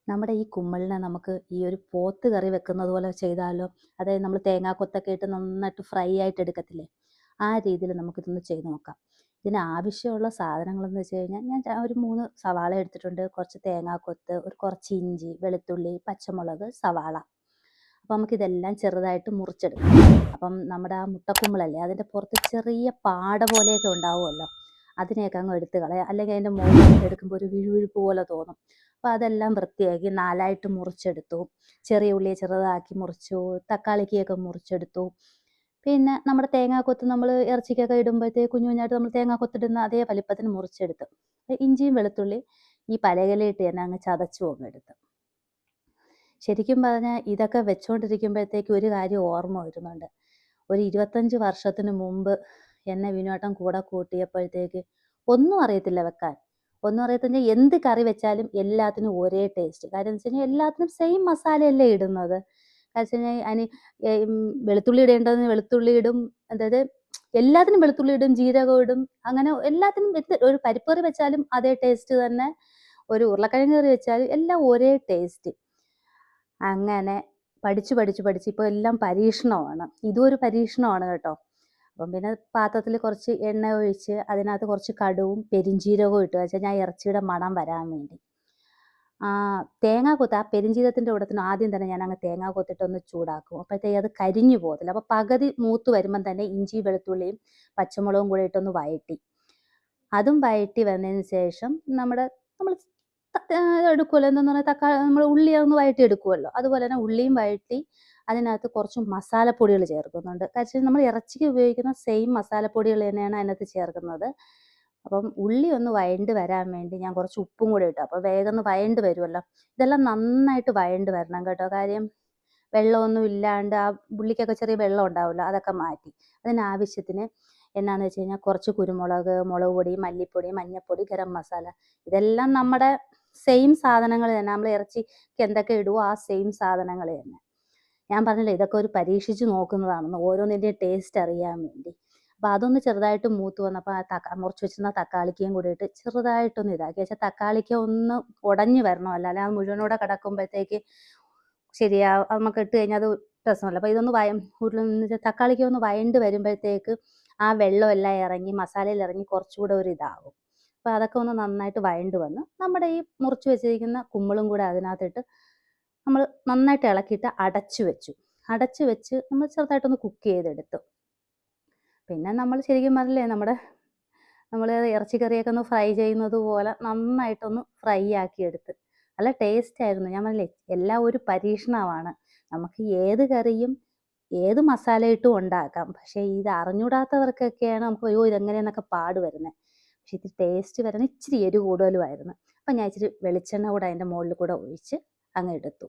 നമ്മുടെ ഈ കുമ്മളിനെ നമുക്ക് ഈ ഒരു പോത്ത് കറി വെക്കുന്നത് പോലെ ചെയ്താലോ? അതായത് നമ്മൾ തേങ്ങാക്കൊത്തൊക്കെ ഇട്ട് നന്നായിട്ട് ഫ്രൈ ആയിട്ട് എടുക്കത്തില്ലേ? ആ രീതിയിൽ നമുക്കിതൊന്ന് ചെയ്ത് നോക്കാം. ഇതിന് ആവശ്യമുള്ള സാധനങ്ങളെന്ന് വെച്ച് കഴിഞ്ഞാൽ ഞാൻ ഒരു 3 സവാള എടുത്തിട്ടുണ്ട്. കുറച്ച് തേങ്ങാക്കൊത്ത്, കുറച്ച് ഇഞ്ചി, വെളുത്തുള്ളി, പച്ചമുളക്, സവാള. അപ്പോൾ നമുക്കിതെല്ലാം ചെറുതായിട്ട് മുറിച്ചെടുക്കാം. അപ്പം നമ്മുടെ ആ മുട്ടക്കുമ്മളല്ലേ, അതിൻ്റെ പുറത്ത് ചെറിയ പാട പോലെയൊക്കെ ഉണ്ടാവുമല്ലോ, അതിനെയൊക്കെ അങ്ങ് എടുത്ത് കളയാം. അല്ലെങ്കിൽ അതിൻ്റെ മുകളിലൊക്കെ എടുക്കുമ്പോൾ ഒരു വിഴുവിഴുപ്പ് പോലെ തോന്നും. അപ്പോൾ അതെല്ലാം വൃത്തിയാക്കി 4ആയിട്ട് മുറിച്ചെടുത്തു. ചെറിയ ഉള്ളിയെ ചെറുതാക്കി മുറിച്ചു. തക്കാളിക്കൊക്കെ മുറിച്ചെടുത്തു. പിന്നെ നമ്മുടെ തേങ്ങാക്കൊത്ത് നമ്മൾ ഇറച്ചിക്കൊക്കെ ഇടുമ്പോഴത്തേക്ക് കുഞ്ഞു കുഞ്ഞായിട്ട് നമ്മൾ തേങ്ങാക്കൊത്തിടുന്ന അതേ വലിപ്പത്തിന് മുറിച്ചെടുത്തു. ഇഞ്ചിയും വെളുത്തുള്ളി ഈ പലകയിലിട്ട് തന്നെ അങ്ങ് ചതച്ചു അങ്ങ് എടുത്തു. ശരിക്കും പറഞ്ഞാൽ ഇതൊക്കെ വെച്ചുകൊണ്ടിരിക്കുമ്പോഴത്തേക്ക് ഒരു കാര്യം ഓർമ്മ വരുന്നുണ്ട്. ഒരു 25 വർഷത്തിന് മുമ്പ് എന്നെ വിനുവേട്ടൻ കൂടെ കൂട്ടിയപ്പോഴത്തേക്ക് ഒന്നും അറിയത്തില്ല വെക്കാൻ. ഒന്നും അറിയത്തില്ല, എന്ത് കറി വെച്ചാലും എല്ലാത്തിനും ഒരേ ടേസ്റ്റ്. കാര്യം എന്ന് വെച്ച് കഴിഞ്ഞാൽ എല്ലാത്തിനും സെയിം മസാലയല്ലേ ഇടുന്നത്. കാരണം വെച്ച് കഴിഞ്ഞാൽ അതിന് വെളുത്തുള്ളി ഇടേണ്ടതിന് വെളുത്തുള്ളി ഇടും. അതായത് എല്ലാത്തിനും വെളുത്തുള്ളി ഇടും, ജീരകം ഇടും. അങ്ങനെ എല്ലാത്തിനും ഒരു പരിപ്പ് കറി വെച്ചാലും അതേ ടേസ്റ്റ് തന്നെ. ഒരു ഉരുളക്കിഴങ്ങ് കറി വെച്ചാലും എല്ലാം ഒരേ ടേസ്റ്റ്. അങ്ങനെ പഠിച്ച് ഇപ്പോൾ എല്ലാം പരീക്ഷണമാണ്. ഇതും ഒരു പരീക്ഷണമാണ് കേട്ടോ. അപ്പം പിന്നെ പാത്രത്തിൽ കുറച്ച് എണ്ണ ഒഴിച്ച് അതിനകത്ത് കുറച്ച് കടുവും പെരുംജീരകവും ഇട്ട് വെച്ചാൽ ഞാൻ ഇറച്ചിയുടെ മണം വരാൻ വേണ്ടി. തേങ്ങാക്കൊത്ത് ആ പെരുംജീരകത്തിൻ്റെ കൂട്ടത്തിന് ആദ്യം തന്നെ ഞാൻ അങ്ങ് തേങ്ങാക്കൊത്തിട്ടൊന്ന് ചൂടാക്കും. അപ്പോഴത്തേക്ക് അത് കരിഞ്ഞു പോകത്തില്ല. അപ്പോൾ പകുതി മൂത്ത് വരുമ്പം തന്നെ ഇഞ്ചി വെളുത്തുള്ളിയും പച്ചമുളകും കൂടെ ഇട്ടൊന്ന് വഴറ്റി. അതും വഴറ്റി വന്നതിന് ശേഷം നമ്മൾ എടുക്കുമല്ലോ, എന്താണെന്ന് പറഞ്ഞാൽ നമ്മൾ ഉള്ളി ഒന്ന് വഴറ്റി എടുക്കുമല്ലോ, അതുപോലെ തന്നെ ഉള്ളിയും വഴറ്റി അതിനകത്ത് കുറച്ച് മസാലപ്പൊടികൾ ചേർക്കുന്നുണ്ട്. കാരണം നമ്മൾ ഇറച്ചിക്ക് ഉപയോഗിക്കുന്ന സെയിം മസാലപ്പൊടികൾ തന്നെയാണ് അതിനകത്ത് ചേർക്കുന്നത്. അപ്പം ഉള്ളി ഒന്ന് വഴണ്ട് വരാൻ വേണ്ടി ഞാൻ കുറച്ച് ഉപ്പും കൂടെ ഇട്ടു. അപ്പോൾ വേഗം ഒന്ന് വഴണ്ട് വരുമല്ലോ. ഇതെല്ലാം നന്നായിട്ട് വഴണ്ട് വരണം കേട്ടോ. കാര്യം വെള്ളമൊന്നും ഇല്ലാണ്ട് ആ ഉള്ളിക്കൊക്കെ ചെറിയ വെള്ളം ഉണ്ടാവുമല്ലോ, അതൊക്കെ മാറ്റി. അതിനാവശ്യത്തിന് എന്നാന്ന് വെച്ച് കഴിഞ്ഞാൽ കുറച്ച് കുരുമുളക്, മുളക് പൊടി, മല്ലിപ്പൊടി, മഞ്ഞൾപ്പൊടി, ഗരം മസാല, ഇതെല്ലാം നമ്മുടെ സെയിം സാധനങ്ങൾ തന്നെ. നമ്മൾ ഇറച്ചിക്ക് എന്തൊക്കെ ഇടുവോ ആ സെയിം സാധനങ്ങൾ തന്നെ. ഞാൻ പറഞ്ഞില്ലേ ഇതൊക്കെ ഒരു പരീക്ഷിച്ച് നോക്കുന്നതാണെന്ന്, ഓരോന്നിൻ്റെയും ടേസ്റ്റ് അറിയാൻ വേണ്ടി. അപ്പോൾ അതൊന്ന് ചെറുതായിട്ട് മൂത്ത് വന്നപ്പോൾ ആ മുറിച്ച് വെച്ചിരുന്ന തക്കാളിക്കയും കൂടി ഇട്ട് ചെറുതായിട്ടൊന്ന് ഇതാക്കി വെച്ചാൽ തക്കാളിക്ക ഒന്ന് ഉടഞ്ഞ് വരണമല്ലോ, അല്ലാതെ മുഴുവനൂടെ കിടക്കുമ്പോഴത്തേക്ക് നമുക്ക് ഇട്ട് കഴിഞ്ഞാൽ അത് രസമല്ല. അപ്പോൾ ഇതൊന്ന് തക്കാളിക്ക ഒന്ന് വഴണ്ട് വരുമ്പോഴത്തേക്ക് ആ വെള്ളം എല്ലാം ഇറങ്ങി മസാലയിൽ ഇറങ്ങി കുറച്ചുകൂടെ ഒരു ഇതാകും. അപ്പോൾ അതൊക്കെ ഒന്ന് നന്നായിട്ട് വഴണ്ട് വന്ന് നമ്മുടെ ഈ മുറിച്ച് വെച്ചിരിക്കുന്ന കുമ്പളും കൂടെ അതിനകത്തിട്ട് നമ്മൾ നന്നായിട്ട് ഇളക്കിയിട്ട് അടച്ചു വെച്ച് നമ്മൾ ചെറുതായിട്ടൊന്ന് കുക്ക് ചെയ്തെടുത്തു. പിന്നെ നമ്മൾ ശരിക്കും പറഞ്ഞില്ലേ നമ്മൾ ഇറച്ചിക്കറിയൊക്കെ ഒന്ന് ഫ്രൈ ചെയ്യുന്നത് പോലെ നന്നായിട്ടൊന്ന് ഫ്രൈ ആക്കിയെടുത്ത് നല്ല ടേസ്റ്റ് ആയിരുന്നു. ഞാൻ പറഞ്ഞില്ലേ എല്ലാം ഒരു പരീക്ഷണമാണ്. നമുക്ക് ഏത് കറിയും ഏത് മസാല ഇട്ടും ഉണ്ടാക്കാം. പക്ഷേ ഇത് അറിഞ്ഞൂടാത്തവർക്കൊക്കെയാണ് നമുക്ക് അയ്യോ ഇതെങ്ങനെയെന്നൊക്കെ പാട് വരുന്നത്. പക്ഷേ ഇത് ടേസ്റ്റ് വരുന്നത് ഇച്ചിരി എരിവ് കൂടുതലുമായിരുന്നു. അപ്പം ഞാൻ ഇച്ചിരി വെളിച്ചെണ്ണ കൂടെ അതിൻ്റെ മുകളിൽ കൂടെ ഒഴിച്ച് അങ്ങ് എടുത്തു.